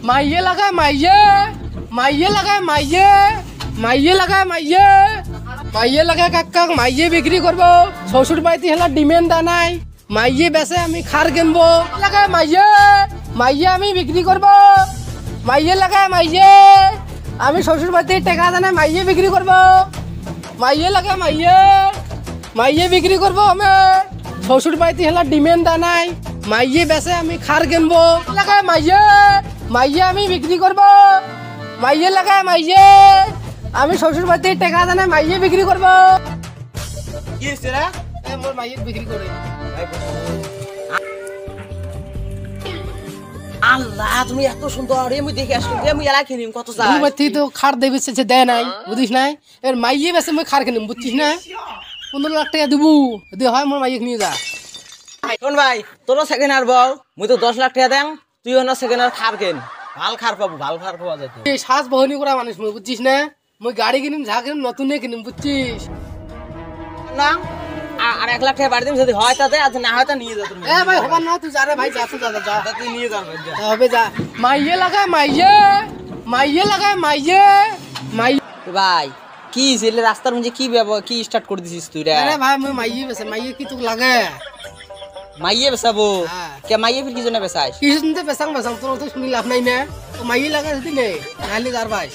माइये लगाए माइये माइये लगाए माइये माइये लगाए माइये माइये लगाए काका माइये बिक्री करबो শ্বশুর বাড়িতে হেলা ডিমান্ড নাই মাইয়ে বেচে আমি খার কিনবো লাগায় মাইয়ে মাইয়ে আমি বিক্রি করব মাইয়ে লাগায় মাইয়ে আমি শ্বশুর বাড়িতে টাকা দানা মাইয়ে বিক্রি করব মাইয়ে লাগায় মাইয়ে মাইয়ে বিক্রি করব আমি শ্বশুর বাড়িতে হেলা ডিমান্ড নাই মাইয়ে বেচে আমি খার কিনবো লাগায় মাইয়ে মাইয়ে আমি বিক্রি করব মাইয়ে লাগায় মাইয়ে আমি শ্বশুর বাড়িতে টাকা দানা মাইয়ে বিক্রি করব কি হইছে রে মোর মাইয়ে বিক্রি করে আল্লাহ তুমি এত সুন্দর আমি দেখে আসছো আমি এলা কিনিম কত যায় তুই বাতি তো খার দেবে সে দেয় নাই বুঝিস না এর মাইয়ে বেসে মই খার কিনিম বুঝছিস না 15 লাখ টাকা দেবো যদি হয় মোর মাইয়ে নিয়ে যা শোন ভাই তোর সেকেন্ড আর বল মুই তো 10 লাখ টাকা দেন তুই না সেকেন্ড আর খার কেন ভাল খার পাবো ভাল খার পাওয়া যায় এই শ্বাস বহনি করা মানুষ মই বুঝছিস না মই গাড়ি কিনিম যা কিনিম নতুনে কিনিম বুঝছিস না আর 1 লাখ টাকা বাড়ি দিম যদি হয় তাতে আজ না হয় তা নিয়ে যা তুমি এ ভাই হবা না তুই যা রে ভাই যা তুই যা তুই নিয়ে যা হবে যা মাইয়ে লাগায় মাইয়ে মাইয়ে লাগায় মাইয়ে মাইয়ে ভাই কি ছেলে রাস্তার মধ্যে কি স্টার্ট করে দিছিস তুই রে আরে ভাই মই মাইয়ে বেসে মাইয়ে কি তোক লাগে মাইয়ে বেসাবো কে মাইয়ে ফির কি জন্য বেসাইস কি শুনতে বেসাং বেসাং তোর তো শুনি লাভ নাই না তো মাইয়ে লাগা যদি নেই নালি যার ভাই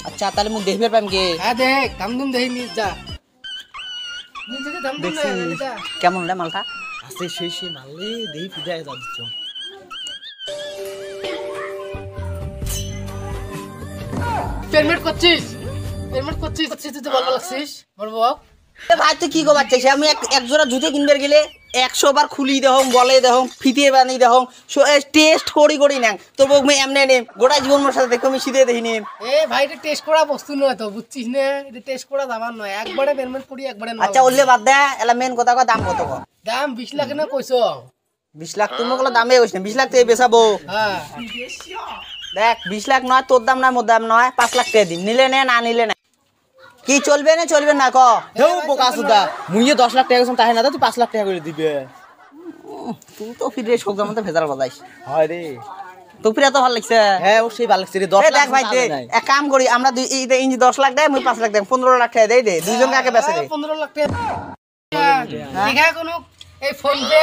আচ্ছা তাহলে মুখ দেখবে পাম কে হ্যাঁ দেখ দামদুম দেখি নিজ যা নিজেকে দামদুম যা কেমন রে মালটা আছে সেই মাললে দেই ফিদায় যাচ্ছ পেমেন্ট করছিস তুই তো ভালো লাগছিস বলবো ভাই তুই কি কবার চাইছিস আমি এক জোড়া জুতো কিনবে গেলে 100 বার খুলি দেহম বলে দেহম ফিতে বানি দেহম টেস্ট করি না তোর বউ আমি এমনে নেম গোটা জীবন মোর সাথে দেখো আমি সিধে দেখি নেম এ ভাই এটা টেস্ট করা বস্তু নয় তো বুঝছিস না এটা টেস্ট করা দাবার নয় একবারে পেমেন্ট করি একবারে না আচ্ছা ওলে বাদ দে এলা মেন কথা কো দাম কত কো দাম 20 লাখ না কইছো 20 লাখ তুমি কলা দামে কইছ না 20 লাখ তে বেচাবো হ্যাঁ দেখ 20 লাখ নয় তোর দাম না মোর দাম নয় 5 লাখ টাকা দিন নিলে না নিলে না কি চলবে না ক হেউ বোকা সুদা মুইয়ে 10 লাখ টাকা কইছম তাই না তুই 5 লাখ টাকা করে দিবে তুই তো ফিরে শোকদার মধ্যে ভেজাল বাজাইস হয় রে তো ফিরে তো ভালো লাগছে হ্যাঁ ও সেই ভালো লাগছে রে 10 লাখ দেখ ভাই দে এক কাম করি আমরা দুই এই 10 লাখ দেই মুই 5 লাখ দেই 15 লাখ টাকা দেই দে দুইজন কাকে বেচে দে 15 লাখ টাকা ঠিক আছে কোনো এই ফোন পে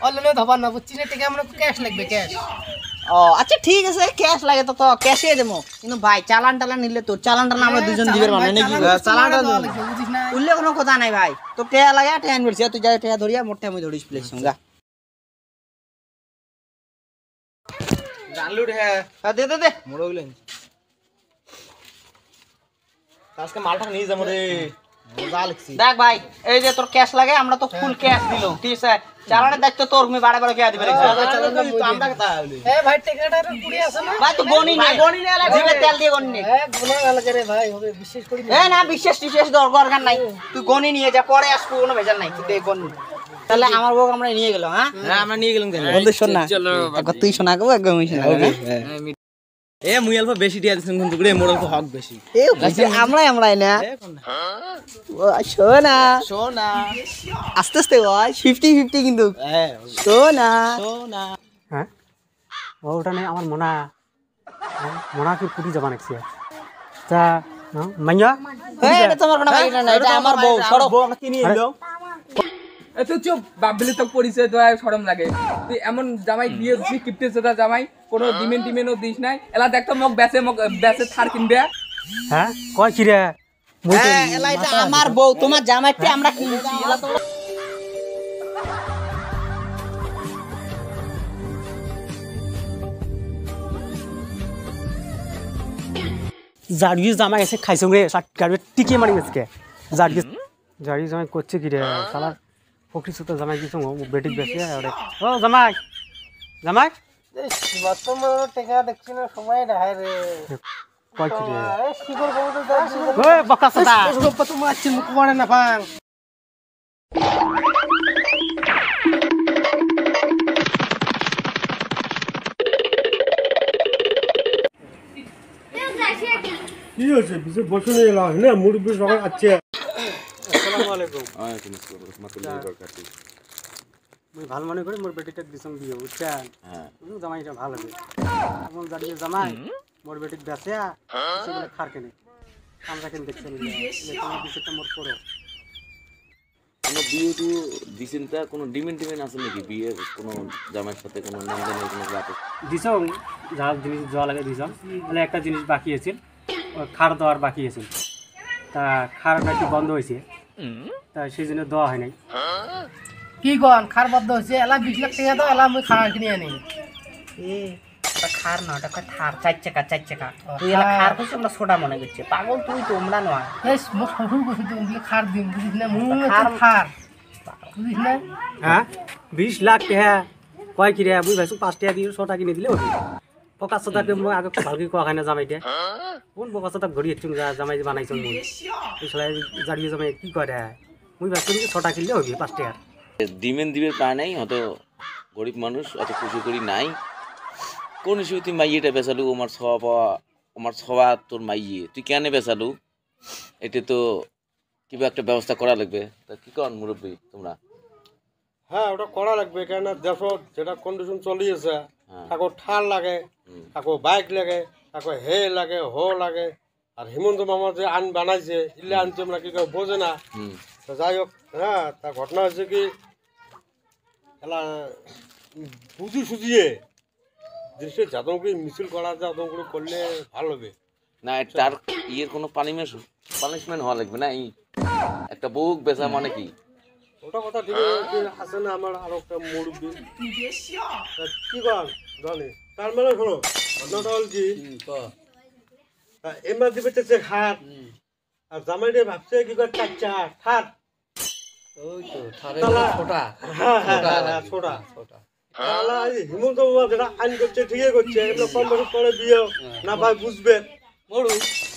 অনলাইনে ধবার না বুঝছিস না টাকা আমরা ক্যাশ লাগবে ক্যাশ ও আচ্ছা ঠিক আছে ক্যাশ লাগে তো ক্যাশে দেবো কিন্তু ভাই চালান নিলে তো চালানটা না আমরা দুইজন দিবের মানে নাকি চালানটা বুঝিস না উল্লে কোনো কথা নাই ভাই তো টাকা লাগে টাকা আনবিস তুই যা টাকা ধরিয়া মোটে আমি ধরিস প্লেস সঙ্গা জানলু রে হ্যাঁ দে মোড় গলেন আজকে মালটা নিয়ে যাবো রে মজা লাগছে দেখ ভাই এই যে তোর ক্যাশ লাগে আমরা তো ফুল ক্যাশ দিলাম ঠিক আছে চালানের দায়িত্ব তোর তুমি বারে কে দিবে রে আমরা কথা হইলো এ ভাই টিকেটার পুরি আছে না ভাই তো গনি নে জিভে তেল দিয়ে গনি নে এ গোনা লাগে রে ভাই হবে বিশেষ করে এ না বিশেষ দরকার নাই তুই গনি নিয়ে যা পরে আসবো কোনো ভেজাল নাই তুই দে গনি তাহলে আমার বউ আমরা নিয়ে গেলাম হ্যাঁ আমরা নিয়ে গেলাম বন্ধু শোন না একবার তুই শোনা গো একবার আমি শোনা এ মুই অল্প বেশি দিয়া দিছেন কিন্তু রে মোর অল্প হক বেশি এ আমরাই না ও সোনা আস্তে ভাই 50-50 কিন্তু হ্যাঁ সোনা হ্যাঁ ওটা নেই আমার মনা কি পুরি জবান আছে তা মাইয়া এটা তোমার কোনো বাইটা না এটা আমার বউ সরো বউ আমরা কিনে এলো এত চুপ বাবলি তো পরিচয় তো শরম লাগে তুই এমন জামাই দিয়ে দিছিস কিপটে সেটা জামাই কোনো ডিমেনও দিস নাই এলা দেখ তো মোক বেচে থার কিনবে হ্যাঁ কয় কি রে হ্যাঁ এলা এটা আমার বউ তোমার জামাইতে আমরা কিনছি এলা তো জাড়ি জামাই এসে খাইছ রে গাড়ি টিকে মারি গেছে জাড়ি জামাই করছে কি রে শালা ফকরি সুতো জামাই কিছু বেটিক বেশি আরে ও জামাই বর্তমান টাকা দেখছি না সময় রাহে রে কয় কি রে এ শিকর বউ তো যা ওই বকা সাদা তোমার আছিস মুখ মারে না ফাং কি হয়েছে বিশে বসে নিয়ে এলাম না মুরব্বী সবাই আছে আসসালামু আলাইকুম ওয়ালাইকুম আসসালাম ওয়া রাহমাতুল্লাহি ওয়া বারাকাতুহু। মুই ভাল মনে করে মোর বেটিটা দিছম বিয়ে বুঝছেন হ্যাঁ জামাইটা ভালো হবে এখন জানিয়ে জামাই মোর বেটিক বেচে সেগুলো খার কেনে আমরা কেন দেখছেন বিষয়টা মোর করো কোনো বিয়ে টিয়ে দিছেন তা কোনো ডিমেন্ট আছে নাকি বিয়ের কোনো জামাইয়ের সাথে কোনো লেনদেনের কোনো ব্যাপার? দিছম যা জিনিস দেওয়া লাগে দিছম তাহলে একটা জিনিস বাকি আছে খার দেওয়ার বাকি আছে তা খার নাকি বন্ধ হয়েছে তা সেই জন্য দেওয়া হয় নাই কি কন খার বদ্ধ হয়েছে এলা 20 লাখ টাকা দাও এলা আমি খার কিনে আনি খার না ওটা থার 4 চাকা তুই এলা খার করছিস আমরা ছোটা মনে করছে পাগল তুই তোমরা নয় বেশ মোর শ্বশুর কইছে তুমি খার দিন বুঝিস না মুই খার বুঝিস না হ্যাঁ 20 লাখ টাকা কয় কি রে বুঝ ভাইছো 5 টাকা দিয়ে 100 টাকা কিনে দিলে হবে পকাশ টাকা মই আগে ভালকে কোয়া খায় না জামাইতে কোন পকাশ টাকা ঘড়ি এচুম জামাই বানাইছ মুই এই সলাই জাড়িয়ে জামাই কি করে মুই ভাবছি 100 টাকা কিনলে হবে 5 টাকা ডিমেন্ট দিবে পায় নাই হয়তো গরিব মানুষ অত খুশি করি নাই কোন হিসেবে তুই মাইয়েটা বেচালু আমার সবা তোর মাইয়ে তুই কেন বেচালু এটা তো কিবা একটা ব্যবস্থা করা লাগবে তা কি কর মুরব্বী তোমরা? হ্যাঁ ওটা করা লাগবে কেন দেশ যেটা কন্ডিশন চলিয়েছে কাকো ঠার লাগে কাকো বাইক লাগে কাকো হে লাগে হো লাগে আর হিমন্ত মামা যে আইন বানাইছে ইলে আনছে আমরা কি কেউ বোঝে না তো যাই হোক হ্যাঁ তা ঘটনা হচ্ছে কি এলা বুঝি সুঝিয়ে দেশে যাদব করে মিছিল করা যাদব করে করলে ভালো হবে না তার ইয়ের কোনো পানিশমেন্ট হওয়া লাগবে না এই একটা বুক বেচা মানে কি ওটা কথা ঠিক আছে না আমার আরো একটা মুরব্বী কি বল জানি তার মানে শোনো ঘটনাটা হল কি এমা দিবে খাট আর জামাইরে ভাবছে কি করে চাচ্চা খাট ওই তো থারে ছোটা ছোটা হিমন্ত বাবা যেটা আইন করছে ঠিকই করছে এগুলো কম বছর পরে বিয়ে না ভাই বুঝবে মরু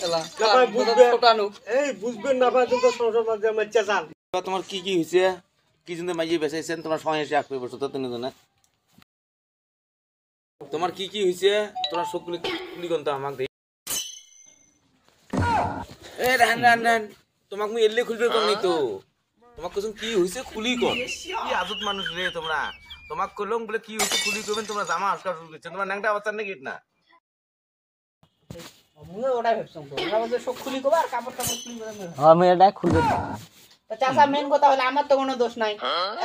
এলা না ভাই বুঝবে ছোটানো এই বুঝবেন না ভাই কিন্তু সংসার মাঝে আমার চেঁচাল তোমার কি কি হয়েছে কি জন্য মাইয়ে বেচাইছেন তোমার সঙ্গে এসে আসবে বসে তো তিনজনে তোমার কি কি হয়েছে তোমার সবগুলি কুলি গন্ত আমাকে এ রান রান রান তোমাকে মুই এলে খুলবে কোন তো তোমাক কসম কি হইছে খুলি কর কি আজত মানুষ রে তোমরা তোমাক কলম বলে কি হইছে খুলি করবেন তোমরা জামা আজকাল শুরু করছেন তোমার ন্যাংটা বাচ্চা নাকি না মুই ওটা ভাবছম তো আমরা বলে সব খুলি কবার কাপড় টাপড় খুলি করে আমি এটা খুলবে তো চাচা মেন কথা হলো আমার তো কোনো দোষ নাই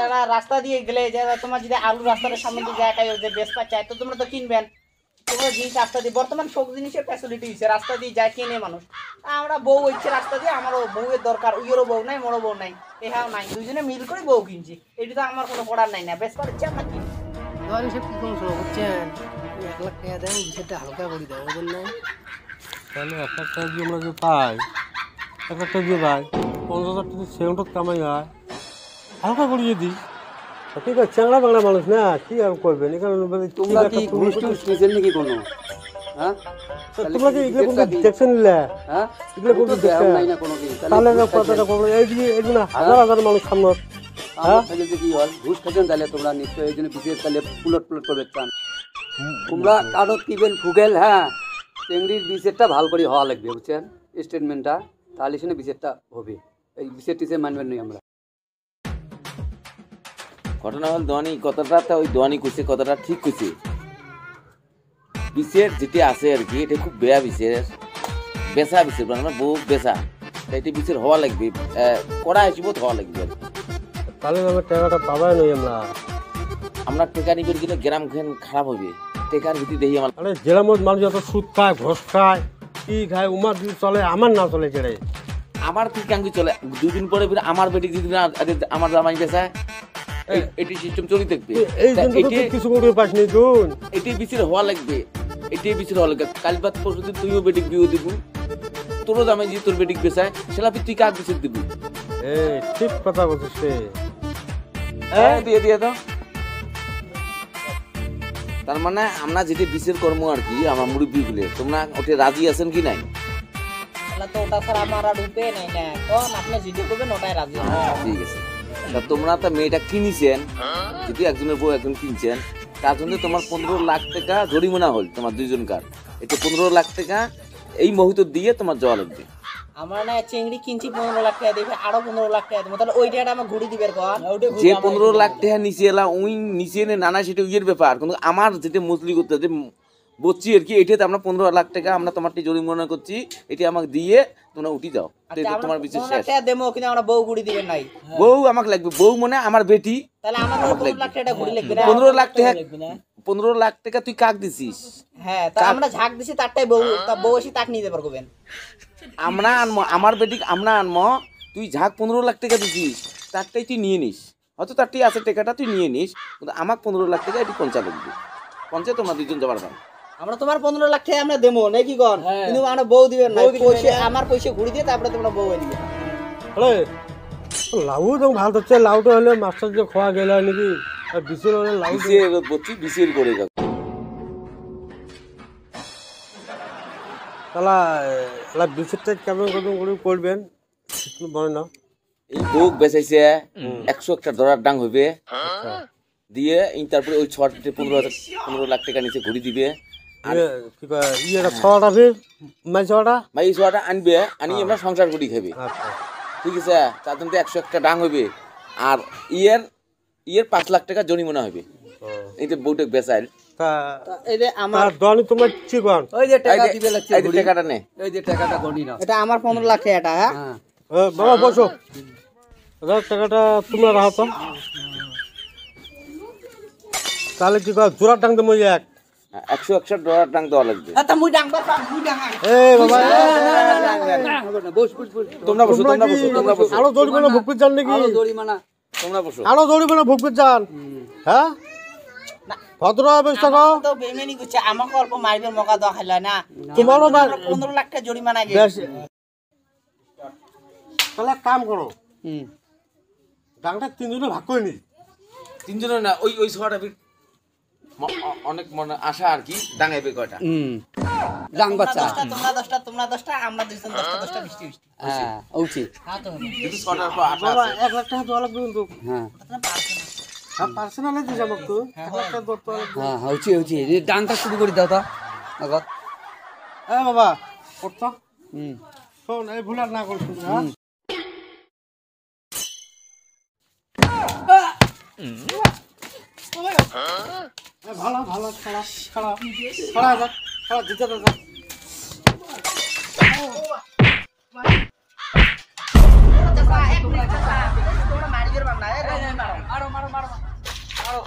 এরা রাস্তা দিয়ে গেলে যে তোমার যদি আলু রাস্তার সামনে দিয়ে যায় কাই যে বেসপা চাই তো তোমরা তো কিনবেন তোমরা জিনিস রাস্তা দিয়ে বর্তমান সব জিনিসের ফ্যাসিলিটি হয়েছে রাস্তা দিয়ে যায় কিনে মানুষ আমরা বউ হচ্ছে রাস্তা দিয়ে আমারও বউয়ের দরকার ওইয়েরও বউ নাই মোরও বউ নাই এহাও নাই দুইজনে মিল করে বউ কিনছি এটা তো আমার কোনো পড়ার নাই না বেসপা হচ্ছে আমরা কিনি ধরেন সব কি কম শোনো বুঝছেন 1 লাখ টাকা দেন বিষয়টা হালকা করে দাও ওজন নাই তাহলে 1 লাখ টাকা দিয়ে আমরা যে পাই 1 লাখ টাকা দিয়ে পাই 50,000 টাকা সেকেন্ডত কামাই হয় হালকা করিয়ে দিই ঠিক আছে চ্যাংড়া বাংলা মানুষ না কি আর করবেন এখানে তোমরা কি ঘুষ টুস নিয়েছেন নাকি কোনো হ্যাঁ তোমরা কি এগুলো কোন দেখছেন না হ্যাঁ এগুলো কোন দেখছেন নাই না কোনো কি তাহলে কথাটা বলবো এইগুলো হাজার হাজার মানুষ সামনে হ্যাঁ তাহলে কি হয় ঘুষ খাচ্ছেন তাহলে তোমরা নিশ্চয়ই এই জন্য বিশেষ তাহলে পুলট করবে চান তোমরা কাগজ কিবেন ফুগেল হ্যাঁ চেংড়ির বিষেরটা ভালো করে হওয়া লাগবে বুঝছেন স্টেটমেন্টটা তাহলে শুনে বিষেরটা হবে এই বিষের টিসে মানবেন না আমরা ঘটনা হল দোয়ানি কথাটা ওই দোয়ানি করছে কথাটা ঠিক করছে বিশের যেটি আছে আর কি এটা খুব বেয়া বিশেষ বেচা বিশেষ মানে বউ বেচা এটা বিশেষ হওয়া লাগবে কড়া হিসেবে হওয়া লাগবে আর তাহলে আমার টাকাটা পাবাই নই আমরা টেকা নিবে গেলে গ্রাম খান খারাপ হবে টেকার ভিত্তি দেখি আমার আরে জেলামত মানুষ যত সুদ খায় ঘোষ খায় কি খায় উমার দিন চলে আমার না চলে যেড়ে আমার কি কাঙ্কি চলে 2 দিন পরে ফিরে আমার বেটি যদি না আমার জামাই বেচায় এটি সিস্টেম চলি থাকবে এই জন্য তো কিছু করে পাস নি তুই এটি বিচার হওয়া লাগবে এটি বিচার হওয়া লাগবে কাল বাদ পরশু দিন তুইও বেটিক বিয়ে দিব তোরও জামাই যে তোর বেটিক বেচায় সেটা তুই কাক বিচার দিবি ঠিক কথা বলছিস দিয়ে দিয়ে দাও তার মানে আমরা যেটি বিচার কর্ম আর কি আমার মুরব্বী গুলে তোমরা ওটা রাজি আছেন কি নাই তাহলে তো ওটা স্যার আমার আর উপায় নাই না কোন আপনি যেটা করবেন ওটাই রাজি ঠিক আছে তা তোমরা তো মেয়েটা কিনেছেন যদি একজনের বউ একজন কিনছেন তার জন্য তোমার 15 লাখ টাকা জরিমানা হল তোমার দুইজনকার এটা 15 লাখ টাকা এই মুহূর্তে দিয়ে তোমার যাওয়া লাগবে। আমরা না চিংড়ি কিনছি 15 লাখ টাকা দিবে, আরো 15 লাখ টাকা দেবো, তাহলে ওই টাকাটা আমার ঘুরি দিবে কর। যে 15 লাখ টাকা নিচে এলা ওই নিচে এনে নানা সেটা ইয়ের ব্যাপার, কিন্তু আমার যেটা মজলি করতে যে বলছি আর কি, এটাতে আমরা 15 লাখ টাকা আমরা তোমারটি জরিমানা করছি, এটা আমাকে দিয়ে তোমরা উঠি যাও, তোমার বিচার শেষ। টাকা দেবো কিন্তু আমরা বউ ঘুরি দিবেন নাই। বউ আমাকে লাগবে, বউ মানে আমার বেটি। তাহলে আমার 15 লাখ টাকা ঘুরি লাগবে না। 15 লাখ টাকা 15 লাখ টাকা তুই কাক দিছিস? হ্যাঁ, তা আমরা ঝাঁক দিছি তারটাই বউ, তা বউ এসে তাক নিতে পারবেন। আমরা আনবো আমার বেটি, আমরা আনবো, তুই ঝাঁক 15 লাখ টাকা দিছিস, তারটাই তুই নিয়ে নিস, হয়তো তারটাই আছে টাকাটা তুই নিয়ে নিস, কিন্তু আমার 15 লাখ টাকা এটি পঞ্চা লাগবে, পঞ্চে তোমরা দুজন যাবার পারো। আমরা তোমার 15 লাখ টাকা আমরা দেবো নাকি কর, কিন্তু আমরা বউ দিবেন না, পয়সা আমার পয়সা ঘুরি দিয়ে তারপরে তোমরা বউ দিবে। হলে লাউ তো ভালো হচ্ছে, লাউটা হলে মাছটা যে খোয়া গেল নাকি, আর বিশের হলে লাউ বিসির বলছি, বিসির করে যাও। তাহলে বিশেরটা কেমন কেমন করে করবেন বলে না। এই বুক বেচাইছে 100 একটা ডলার ডাং হইবে, দিয়ে তারপরে ওই 15 লাখ টাকা নিচে ঘুরি দিবে। কি কয় ইয়েটা ছটা ফির মাই ছটা মাই সোয়াটা আনবে, আনি আমরা সংসার করি খাবে, ঠিক আছে? তার জন্য 100 একটা ডাং হইবে, আর ইয়ের 5 লাখ টাকা জরিমানা হবে। এই যে বউটা বেচাইল, এই যে আমার দোয়ানি তোমার কি কর, ওই যে টাকা দিবে লাগছে, এই যে টাকাটা নে, এই যে টাকাটা গনি না। এটা আমার 15 লাখ টাকা। হ্যাঁ, বাবা বসো, টাকাটা তোমরা রাখো। তাহলে কি কয় জোড়ার ডাং দেবো 100 ডলার ডাং দেওয়া লাগবে। তা মুই ডাংবার পাম, মুই ডাঙা। বাবা বস বস বস, তোমরা বসো, তোমরা বসো, তোমরা বসো, আরো জরিমানা ভুগতে চান নাকি? আরো জরিমানা, তোমরা বসো। আরো জরিমানা ভুগতে চান? হ্যাঁ, ভদ্র অবস্থা কও। তো বেমেনি করছে, আমাকে অল্প মারবে মকা দেওয়া খাইলা না, তোমারও 15 লাখ টাকা জরিমানা গেছে। বেশ, তাহলে এক কাম করো, ডাংটা 3 জনে ভাগ করে নি। 3 জনের না, ওই সোয়াটা অনেক মনে আশা আর কি, ডাঙাইবে কয়টা? ডাং বাচ্চা, তোমরা 10টা, তোমরা 10টা, আমরা দুইজন 10টা 20 হ্যাঁ উচিত, হ্যাঁ তো হবে। কিন্তু সোয়াটার পর আশা বাবা আছে। 1 লাখ টাকা দেওয়া লাগবে কিন্তু। হ্যাঁ হ্যাঁ, পার্সোনালি দিস আমাকে তো 1 লাখ টাকা দেওয়া লাগবে। হ্যাঁ উচিত উচিত, এই ডাংটা শুরু করে দাও তো আগত। বাবা করতো হুম, শোন, এই ভুল আর না করছো। হ্যাঁ, ভালো ভালো, খাড়া খাড়া খাড়া যা, খাড়া দিতে দাও। তোমরা মারি গের বান্না, মারো মারো মারো মারো।